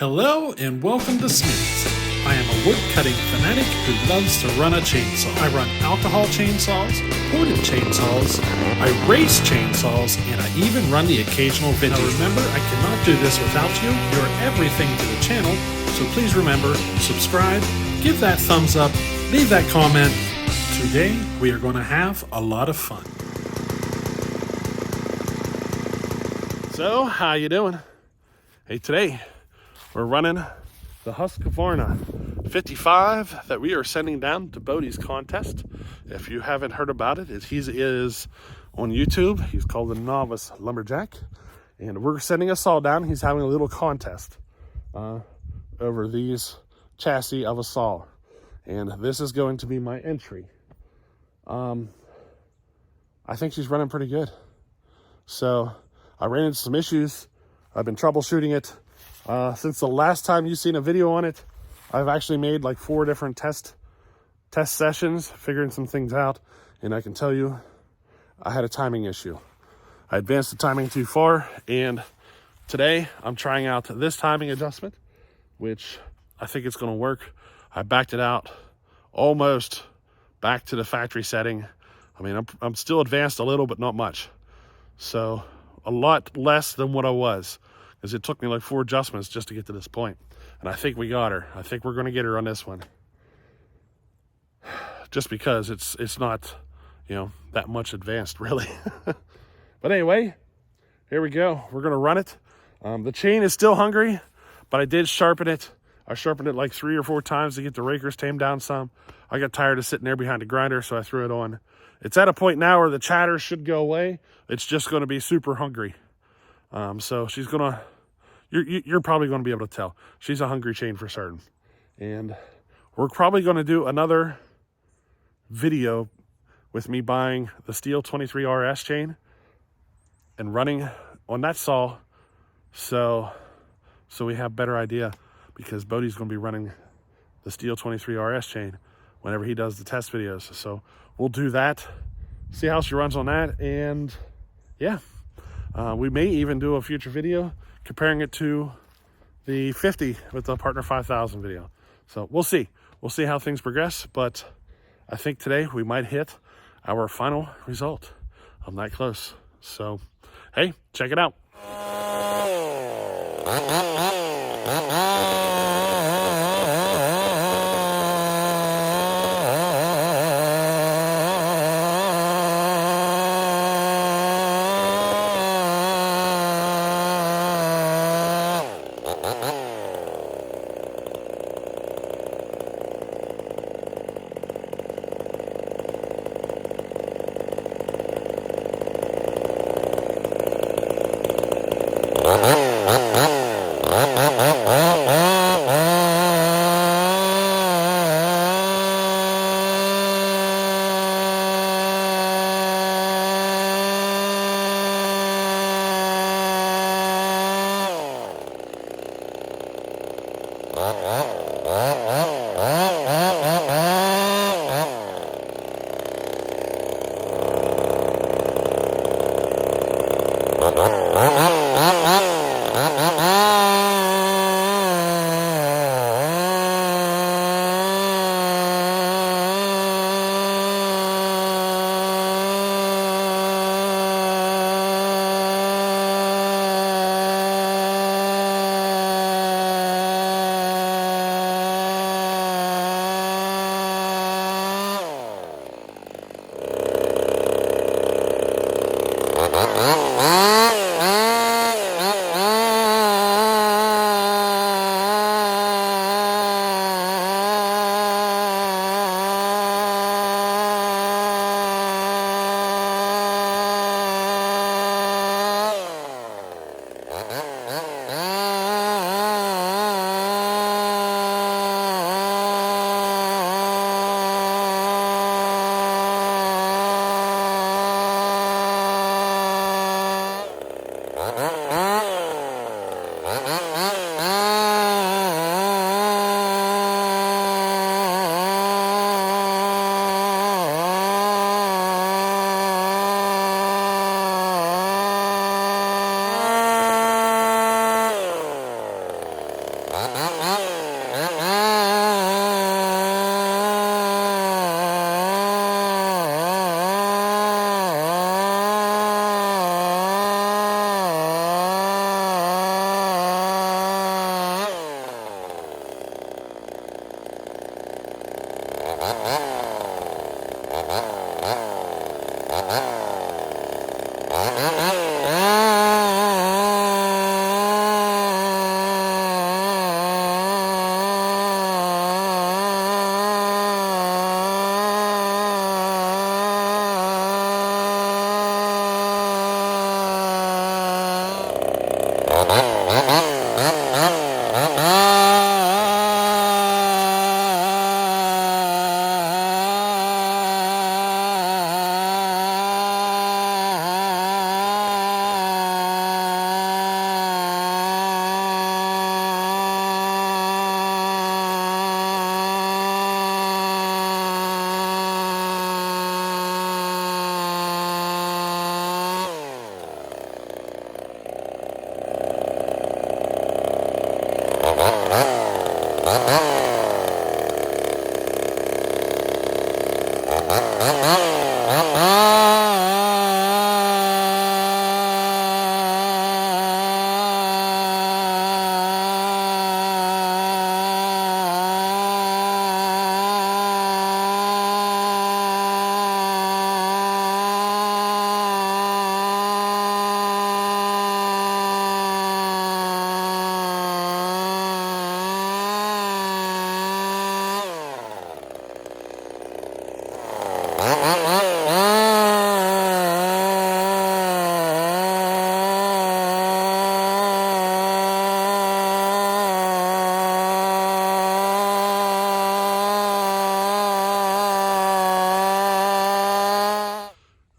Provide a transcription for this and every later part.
Hello and welcome to Smitty's. I am a wood cutting fanatic who loves to run a chainsaw. I run alcohol chainsaws, ported chainsaws, I race chainsaws, and I even run the occasional vintage. Now remember, I cannot do this without you. You're everything to the channel, so please remember, subscribe, give that thumbs up, leave that comment. Today, we are going to have a lot of fun. So, how you doing? Hey, today, we're running the Husqvarna 55 that we are sending down to Bodie's contest. If you haven't heard about it, he is on YouTube. He's called the Novice Lumberjack. And we're sending a saw down. He's having a little contest over these chassis of a saw. And this is going to be my entry. I think she's running pretty good. So I ran into some issues. I've been troubleshooting it. Since the last time you've seen a video on it, I've actually made like 4 different test sessions, figuring some things out, and I can tell you, I had a timing issue. I advanced the timing too far, and today I'm trying out this timing adjustment, which I think it's going to work. I backed it out almost back to the factory setting. I mean, I'm still advanced a little, but not much. So a lot less than what I was, because it took me like 4 adjustments just to get to this point. And I think we got her. I think we're going to get her on this one. Just because it's not, that much advanced, really. But anyway, here we go. We're going to run it. The chain is still hungry, but I did sharpen it. I sharpened it like 3 or 4 times to get the rakers tamed down some. I got tired of sitting there behind the grinder, so I threw it on. It's at a point now where the chatter should go away. It's just going to be super hungry. So she's gonna, you're probably gonna be able to tell. She's a hungry chain for certain. And we're probably gonna do another video with me buying the steel 23 RS chain and running on that saw. So we have better idea, because Bodie's gonna be running the steel 23 RS chain whenever he does the test videos. So we'll do that, see how she runs on that, and yeah. We may even do a future video comparing it to the 50 with the Partner 5000 video. So we'll see. We'll see how things progress, but I think today we might hit our final result. I'm that close. So, hey, check it out.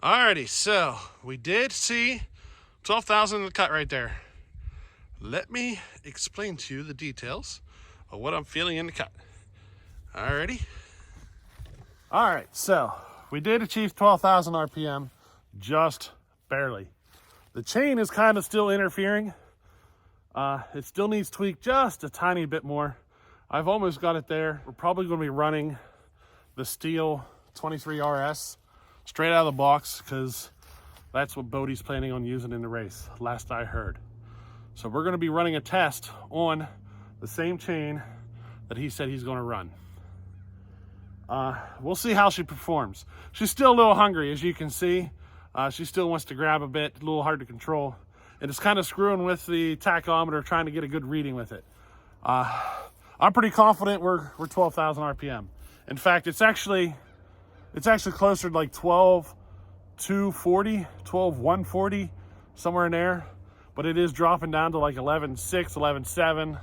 Alrighty, so we did see 12,000 in the cut right there. Let me explain to you the details of what I'm feeling in the cut. Alrighty. Alright, so we did achieve 12,000 RPM, just barely. The chain is kind of still interfering. It still needs tweaked just a tiny bit more. I've almost got it there. We're probably going to be running the Steel 23 RS straight out of the box because that's what Bodie's planning on using in the race, last I heard. So we're going to be running a test on the same chain that he said he's going to run. We'll see how she performs. She's still a little hungry, as you can see. She still wants to grab a bit, a little hard to control. And it's kind of screwing with the tachometer, trying to get a good reading with it. I'm pretty confident we're 12,000 RPM. In fact, it's actually closer to like 12,240, 12,140, somewhere in there. But it is dropping down to like 11.6, 11.7,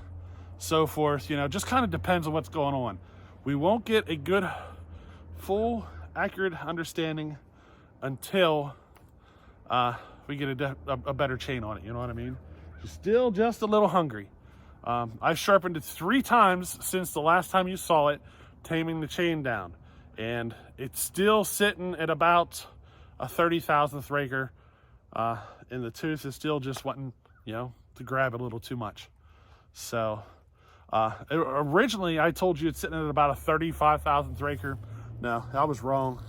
so forth. You know, just kind of depends on what's going on. We won't get a good, full, accurate understanding until we get a better chain on it. You know what I mean? She's still just a little hungry. I've sharpened it 3 times since the last time you saw it, taming the chain down. And it's still sitting at about a 30,000th raker. And the tooth is still just wanting, you know, to grab it a little too much. So originally I told you it's sitting at about a 35,000th raker. No, I was wrong.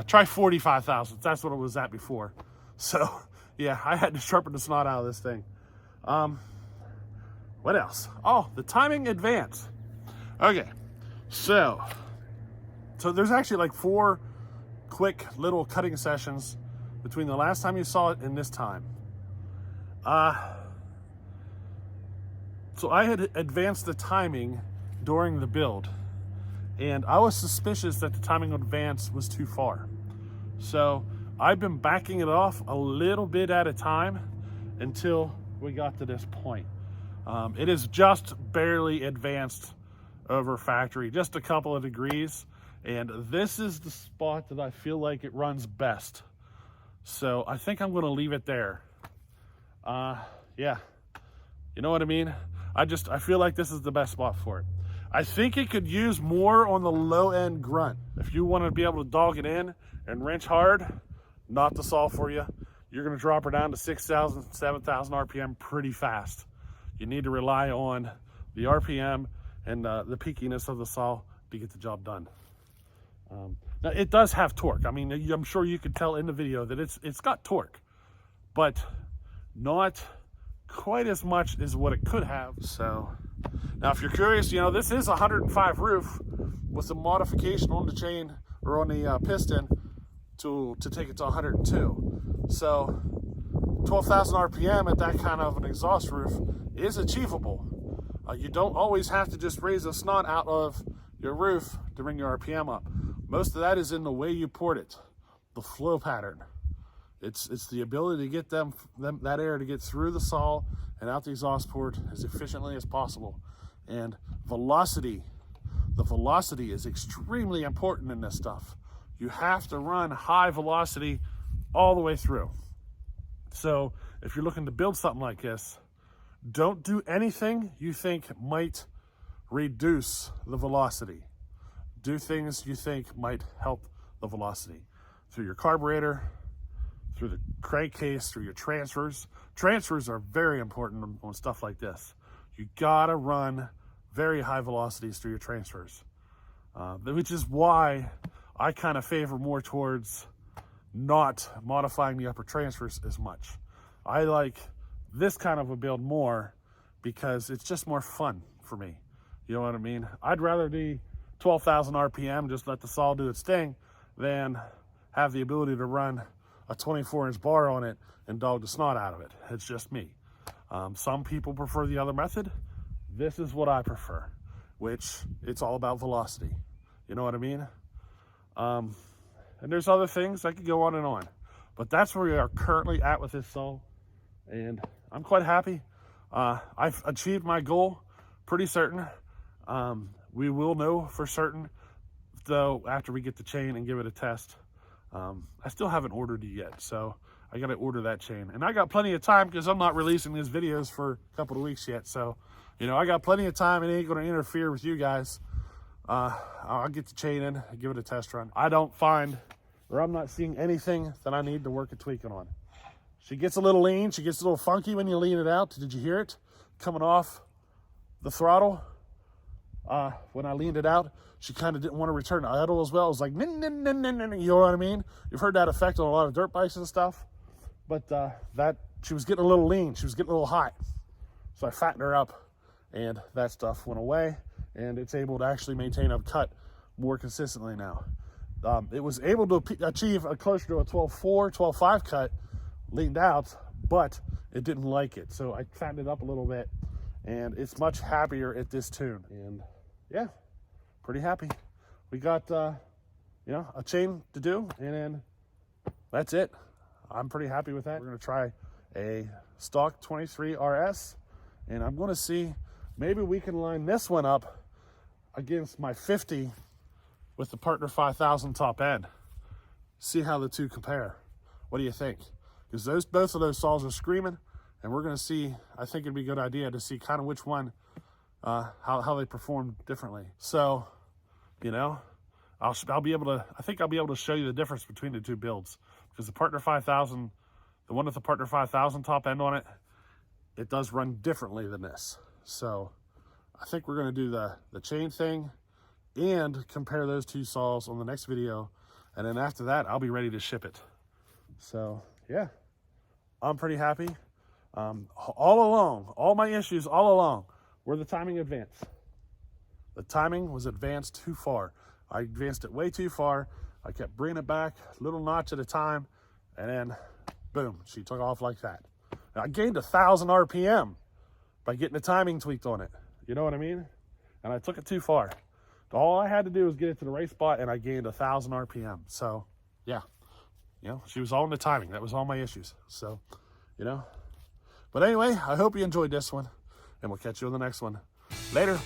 Try 45,000. That's what it was at before. So yeah, I had to sharpen the snot out of this thing. What else? Oh, the timing advance. Okay, so there's actually like 4 quick little cutting sessions between the last time you saw it and this time. So I had advanced the timing during the build, and I was suspicious that the timing advance was too far. So I've been backing it off a little bit at a time until we got to this point. It is just barely advanced over factory, just a couple of degrees, and this is the spot that I feel like it runs best. So I think I'm going to leave it there. Yeah, you know what I mean? I feel like this is the best spot for it. I think it could use more on the low end grunt. If you want to be able to dog it in and wrench hard, not the saw for you. You're going to drop her down to 6,000, 7,000 RPM pretty fast. You need to rely on the RPM and the peakiness of the saw to get the job done. Now it does have torque. I mean, I'm sure you could tell in the video that it's got torque, but not quite as much as what it could have. So now if you're curious, you know, this is a 105 roof with some modification on the chain or on the piston to take it to 102. So 12,000 RPM at that kind of an exhaust roof is achievable. You don't always have to just raise a snot out of your roof to bring your RPM up. Most of that is in the way you port it, the flow pattern. It's the ability to get that air to get through the saw and out the exhaust port as efficiently as possible. And velocity, the velocity is extremely important in this stuff. You have to run high velocity all the way through. So if you're looking to build something like this, don't do anything you think might reduce the velocity. Do things you think might help the velocity through your carburetor, through the crankcase, through your transfers. Transfers are very important on stuff like this. You gotta run very high velocities through your transfers, which is why I kind of favor more towards not modifying the upper transfers as much. I like this kind of a build more because it's just more fun for me. You know what I mean? I'd rather be 12,000 RPM, just let the saw do its thing, than have the ability to run a 24-inch bar on it and dog the snot out of it. It's just me. Some people prefer the other method. This is what I prefer, which it's all about velocity. You know what I mean? And there's other things I could go on and on, but that's where we are currently at with this saw, and I'm quite happy. I've achieved my goal, pretty certain. We will know for certain, though, after we get the chain and give it a test. I still haven't ordered it yet, so I got to order that chain. And I got plenty of time because I'm not releasing these videos for a couple of weeks yet. So, you know, I got plenty of time. It ain't going to interfere with you guys. I'll get the chain in and give it a test run. I don't find, or I'm not seeing anything that I need to work a tweaking on. She gets a little lean. She gets a little funky when you lean it out. Did you hear it? Coming off the throttle. When I leaned it out, she kind of didn't want to return to idle as well. It was like, you know what I mean? You've heard that effect on a lot of dirt bikes and stuff. But that she was getting a little lean. She was getting a little hot. So I fattened her up, and that stuff went away, and it's able to actually maintain a cut more consistently now. It was able to achieve a closer to a 12.4, 12.5 cut leaned out, but it didn't like it. So I fattened it up a little bit, and it's much happier at this tune. And yeah, pretty happy. We got, you know, a chain to do, and then that's it. I'm pretty happy with that. We're gonna try a stock 23 RS, and I'm gonna see, maybe we can line this one up against my 50 with the Partner 5000 top end. See how the two compare. What do you think? Because both of those saws are screaming, and we're gonna see, I think it'd be a good idea to see kind of which one, how they perform differently. So, you know, I'll be able to, I think I'll be able to show you the difference between the two builds, because the Partner 5000, the one with the Partner 5000 top end on it, it does run differently than this. So I think we're going to do the chain thing and compare those two saws on the next video. And then after that, I'll be ready to ship it. So yeah, I'm pretty happy. All along, all my issues all along were the timing advance. The timing was advanced too far. I advanced it way too far. I kept bringing it back, little notch at a time, and then boom, she took off like that. And I gained 1,000 RPM by getting the timing tweaked on it. You know what I mean? And I took it too far. All I had to do was get it to the right spot, and I gained 1,000 RPM. So yeah, you know, she was all in the timing. That was all my issues. So, you know, but anyway, I hope you enjoyed this one, and we'll catch you on the next one. Later.